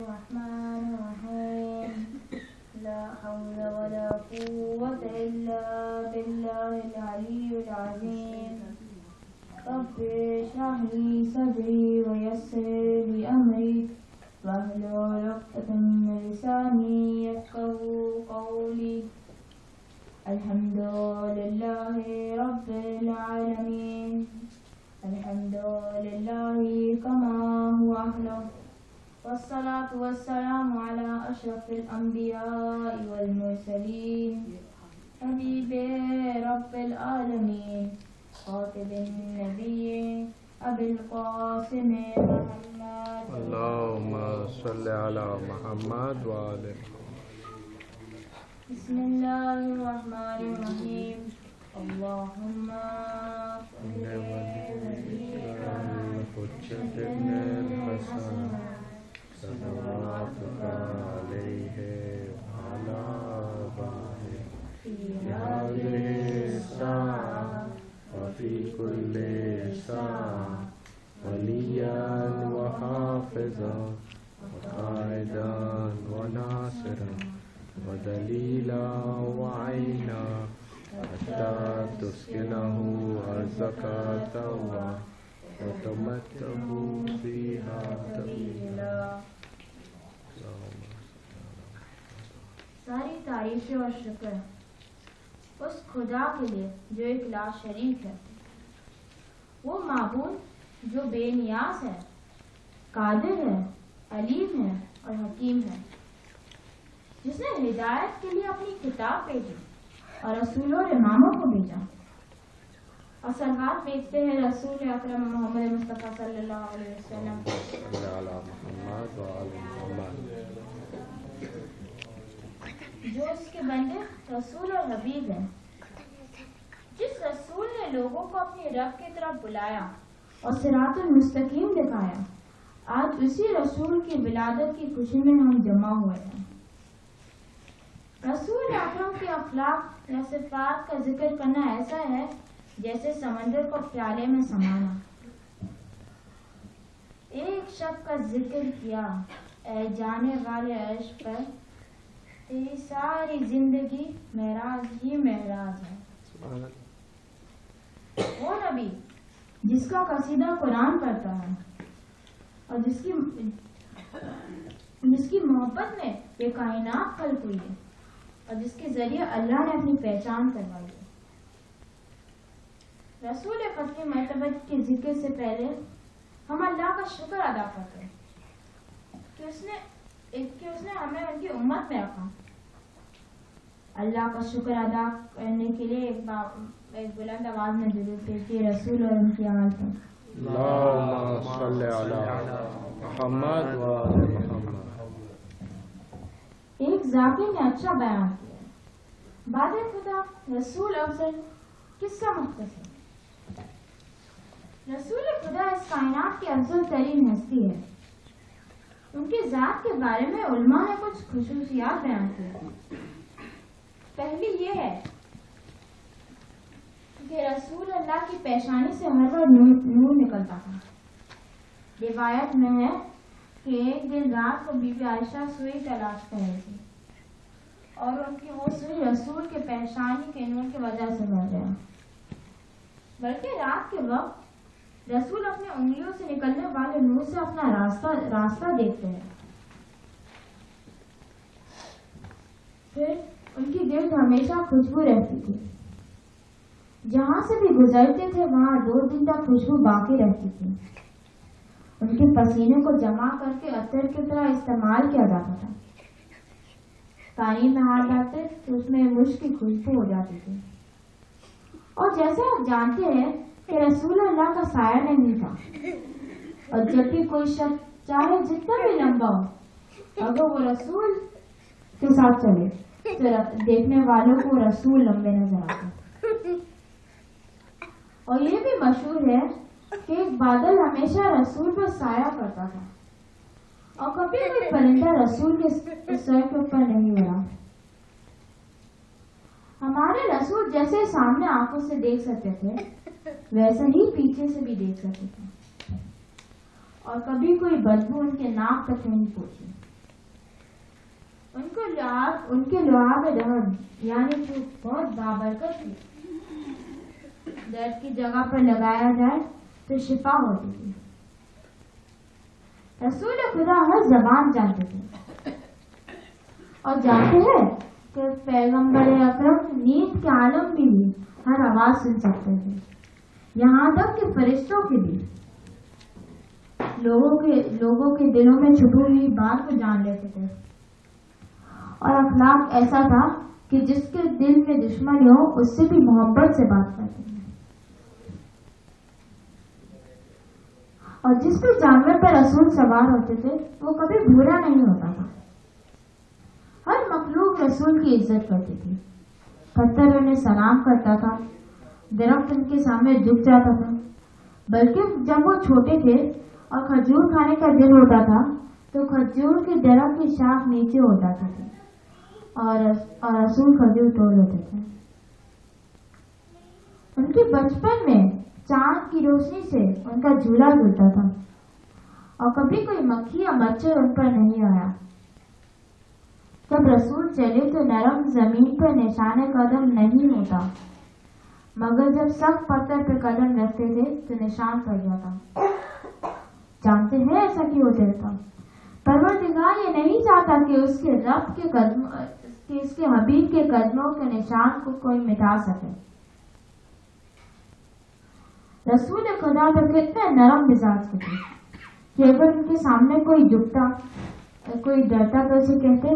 الرحمن الرحيم لا حول ولا قوة إلا بالله العلي العظيم رب اشرح لي صدري ويسر لي أمري واحلل عقدة من لساني يفقهوا قولي الحمد لله رب العالمين الحمد لله كما هو أهله والصلاة والسلام على أشرف الأنبياء والمرسلين حبيب رب العالمين خاتم النبيين أبي القاسم محمد اللهم صل على محمد وآل بسم الله الرحمن الرحيم اللهم صل الحجة ابن الحسن صلواتك عليه وعلى آبائه في هذه الساعة وفي كل ساعة وليا وحافظا وقائدا وناصرا ودليلا وعينا حتى تسكنه أرضك توا وتمتعه فيها طويلا. ساری تعریفیں اور شکر اس خدا کے لیے جو ایک لا شریک ہے، وہ معبود جو بے نیاز ہے، قادر ہے، علیم ہے اور حکیم ہے، جس نے ہدایت کے لیے اپنی کتاب بھیجی اور رسولوں اور اماموں کو بھیجا، اور سلوات بھیجتے ہیں رسول اکرم محمد مصطفیٰ صلی اللہ علیہ وسلم جو اس کے بندے رسول اور حبیب ہیں، جس رسول نے لوگوں کو اپنی رب کی طرف بلایا اور صراط المستقیم دکھایا. آج اسی رسول کی ولادت کی خوشی میں ہم جمع ہوئے ہیں. رسول اکرم کے اخلاق یا صفات کا ذکر کرنا ایسا ہے جیسے سمندر کو پیالے میں سمانا. ایک شب کا ذکر کیا اے جانے والے عرش پر، تیری ساری زندگی معراج ہی معراج ہے. وہ نبی جس کا قصیدہ قرآن پڑھتا ہے اور جس کی محبت میں یہ کائنات خلق ہوئی ہے اور جس کے ذریعے اللہ نے اپنی پہچان کروائی ہے. رسول ختم مرتبت کے ذکر سے پہلے ہم اللہ کا شکر ادا کرتے ہیں کہ اس نے ہمیں ان کی امت میں رکھا. اللہ کا شکر ادا کرنے کے لیے ایک بلند آواز میں درود بھیجیے رسول اور ان کی آل پر. اللهم صل على محمد وآل محمد. ایک ذاکر نے اچھا بیان کیا، بعد خدا رسول افضل کس کا مختصر. رسول خدا اس کائنات کی افضل ترین ہستی ہے. ان کی ذات کے بارے میں علماء نے کچھ خصوصیات بیان کی. پہلی یہ ہے کہ رسول اللہ کی پیشانی سے ہر وقت نور نکلتا تھا. روایت میں ہے کہ ایک دن رات کو بی بی عائشہ سوئی تلاش کر رہی تھی اور ان کی وہ سوئی رسول کے پیشانی کے نور کی وجہ سے بھر گیا. بلکہ رات کے وقت رسول اپنی انگلیوں سے نکلنے والے نور سے اپنا راستہ دیکھتے ہیں. پھر ان کی گرد ہمیشہ خوشبو رہتی تھی. جہاں سے بھی گزرتے تھے وہاں 2 دن تک خوشبو باقی رہتی تھی. ان کے پسینے کو جمع کر کے عطر کی طرح استعمال کیا جاتا تھا. پانی میں ہاتھ ڈالتے تو اس میں مشک کی خوشبو ہو جاتی تھی. اور جیسے آپ جانتے ہیں کہ رسول اللہ کا سایہ نہیں تھا، اور جب بھی کوئی شخص چاہے جتنا بھی لمبا ہو، اگر وہ رسول کے ساتھ چلے تو دیکھنے والوں کو رسول لمبے نظر آتے. اور یہ بھی مشہور ہے کہ ایک بادل ہمیشہ رسول پر سایہ کرتا تھا اور کبھی کوئی پرندہ رسول کے سر کے اوپر نہیں اڑا. ہمارے رسول جیسے سامنے آنکھوں سے دیکھ سکتے تھے ویسا ہی پیچھے سے بھی دیکھ سکتے تھے، اور کبھی کوئی بدبو ان کے ناک تک نہیں پہنچی. ان کے لعاب دہن یعنی چوب بہت بابرکت تھی. درد کی جگہ پر لگایا جائے تو شفا ہوتی تھی. رسول خدا ہر زبان جانتے تھے اور جانتے ہیں کہ پیغمبر اکرم نیند کے عالم میں بھی ہر آواز سن سکتے تھے، یہاں تک کہ فرشتوں کے بھی لوگوں کے دلوں میں چھپی ہوئی بات کو جان لیتے تھے. اور اخلاق ایسا تھا کہ جس کے دل میں دشمنی ہو اس سے بھی محبت سے بات کرتے ہیں. اور جس بھی جانور پر رسول سوار ہوتے تھے وہ کبھی بھورا نہیں ہوتا تھا. ہر مخلوق رسول کی عزت کرتی تھی. پتھر انہیں سلام کرتا تھا، درخت ان کے سامنے جھک جاتا تھا. بلکہ جب وہ چھوٹے تھے اور کھجور کھانے کا دل ہوتا تھا تو کھجور کے درخت کی شاخ نیچے ہو جاتی تھی اور رسول کھجور توڑ لیتے تھے. ان کے بچپن میں چاند کی روشنی سے ان کا جھولا جھولتا تھا اور کبھی کوئی مکھی یا مچھر ان پر نہیں آیا. جب رسول چلے تو نرم زمین پر نشان قدم نہیں ہوتا، مگر جب سخت پتھر پر قدم رکھتے تھے تو نشان پڑ جاتا. جانتے ہیں ایسا کیوں ہوتا تھا؟ پروردگار یہ نہیں چاہتا کہ اس کے رب کے قدموں کہ اس کے حبیب کے قدموں کے نشان کو کوئی مٹا سکے. رسول خدا تو کتنے نرم مزاج کے تھے کہ اگر ان کے سامنے کوئی جھکتا، کوئی ڈرتا تو اسے کہتے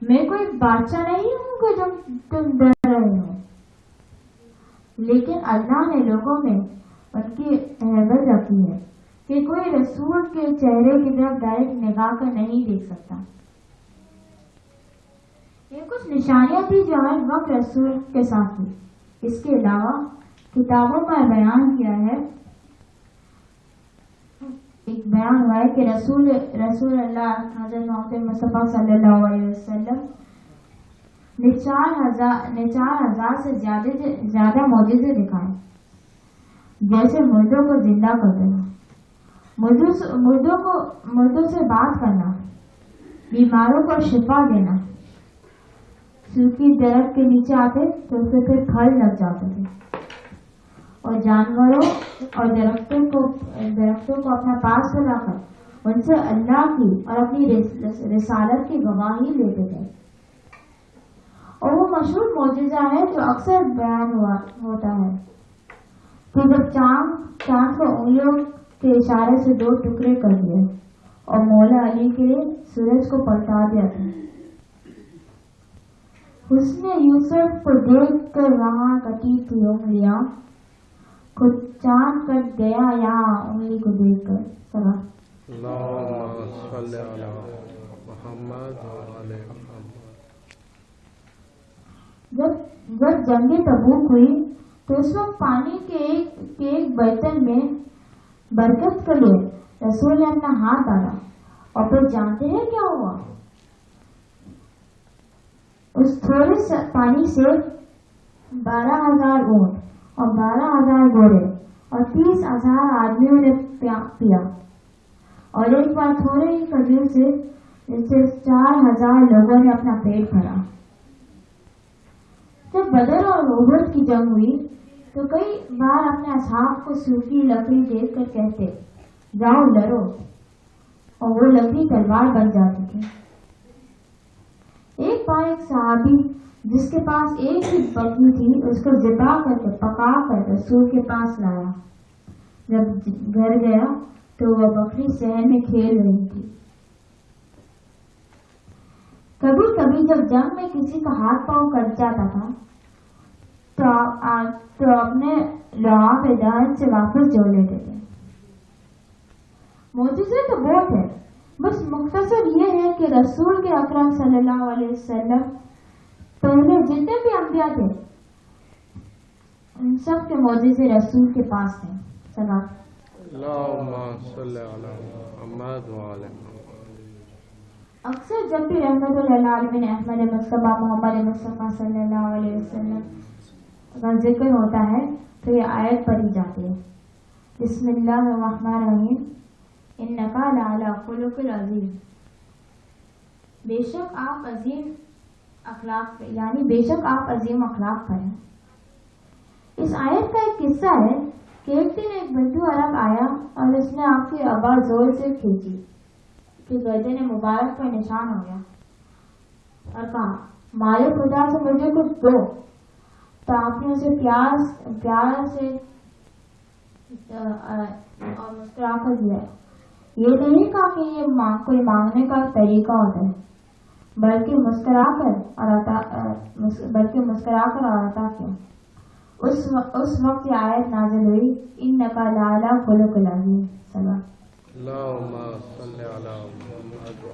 میں کوئی بادشاہ نہیں ہوں کہ تم ڈر رہے ہو. لیکن اللہ نے لوگوں میں ان کی حیبت رکھی ہے کہ کوئی رسول کے چہرے کی طرف ڈائریکٹ نگاہ کر نہیں دیکھ سکتا. یہ کچھ نشانیاں تھی جو ہر وقت رسول کے ساتھ تھی. اس کے علاوہ کتابوں میں بیان کیا ہے، ایک بیان ہوا ہے کہ رسول اللہ حضرت محمد مصطفیٰ صلی اللہ علیہ وسلم نے 4,000 سے زیادہ معجزے دکھائے، جیسے مردوں کو زندہ کر دینا، مردوں سے بات کرنا، بیماروں کو شفا دینا. سوکھی درخت کے نیچے آتے تو اسے پھر پھل لگ جاتے تھے اور جانوروں اور درختوں کو اپنا پاس بلا کر ان سے اللہ کی اور اپنی رسالت کی گواہی لیتے تھے. اور وہ مشہور معجزہ ہے جو اکثر بیان ہوتا ہے کہ جب چاند کو انگلیوں کے اشارے سے 2 ٹکڑے کر دیے اور مولا علی کے سورج کو پلٹا دیا تھا. حسن یوسف کو دیکھ کر وہاں کٹی تھی انگلیاں، خود چاند کٹ گیا یہاں انگلی کو دیکھ کر. اللہم صلی علی محمد وعلی محمد. جب جنگ تبوک ہوئی تو اس وقت پانی کے ایک برتن میں برکت کے لیے رسول نے اپنا ہاتھ ڈالا اور پھر جانتے ہیں کیا ہوا؟ اس تھوڑے سے پانی سے 12,000 اونٹ اور 12,000 گھوڑے اور 30,000 آدمیوں نے پیا. اور ایک بار تھوڑے ہی کھجور سے 4,000 لوگوں نے اپنا پیٹ بھرا. جب بدر اور احد کی جنگ ہوئی تو کئی بار اپنے اصحاب کو سوکھی لکڑی دیکھ کر کہتے جاؤ لڑو، اور وہ لکڑی تلوار بن جاتی تھی. ایک بار ایک صحابی جس کے پاس ایک ہی بکری تھی اس کو ذبح کر کے پکا کر رسول کے پاس لایا. جب گھر گیا تو وہ بکری صحن میں کھیل رہی تھی. کبھی کبھی جب جنگ میں کسی کا ہاتھ پاؤں کٹ جاتا تھا تو اپنے لعاب دہن سے واپس جوڑ لیتے تھے. معجزے تو بہت ہے، بس مختصر یہ ہے کہ رسول کے اکرم صلی اللہ علیہ وسلم پہلے جتنے بھی انبیاء تھے ان سب کے معجزے رسول کے پاس تھے. اللہم صلی علی محمد وعلی محمد. اکثر جب بھی رحمت اللہ علیہ احمد مصطفیٰ محمد مصطفیٰ صلی اللہ علیہ وسلم کا ذکر ہوتا ہے تو یہ آیت پڑھی جاتی ہے، بسم اللہ الرحمن الرحیم انکا لعلی خلق عظیم. بے شک آپ عظیم اخلاق یعنی بے شک آپ عظیم اخلاق پر ہیں۔ اس آیت کا ایک قصہ ہے کہ ایک دن ایک بدو عرب آیا اور اس نے آپ کی ابا زور سے کھینچی کہ گردن مبارک پر نشان ہو گیا اور کہا مالے خدا سے مجھے کچھ دو، تو آپ نے اسے پیار سے اور مسکرا کر دیا۔ یہ نہیں کہا کہ یہ کوئی مانگنے کا طریقہ ہوتا ہے، بلکہ مسکرا کر اور عطا کیا۔ اس وقت یہ آیت نازل ہوئی انک لعلی خلق عظیم۔ اللہم صلی علی محمد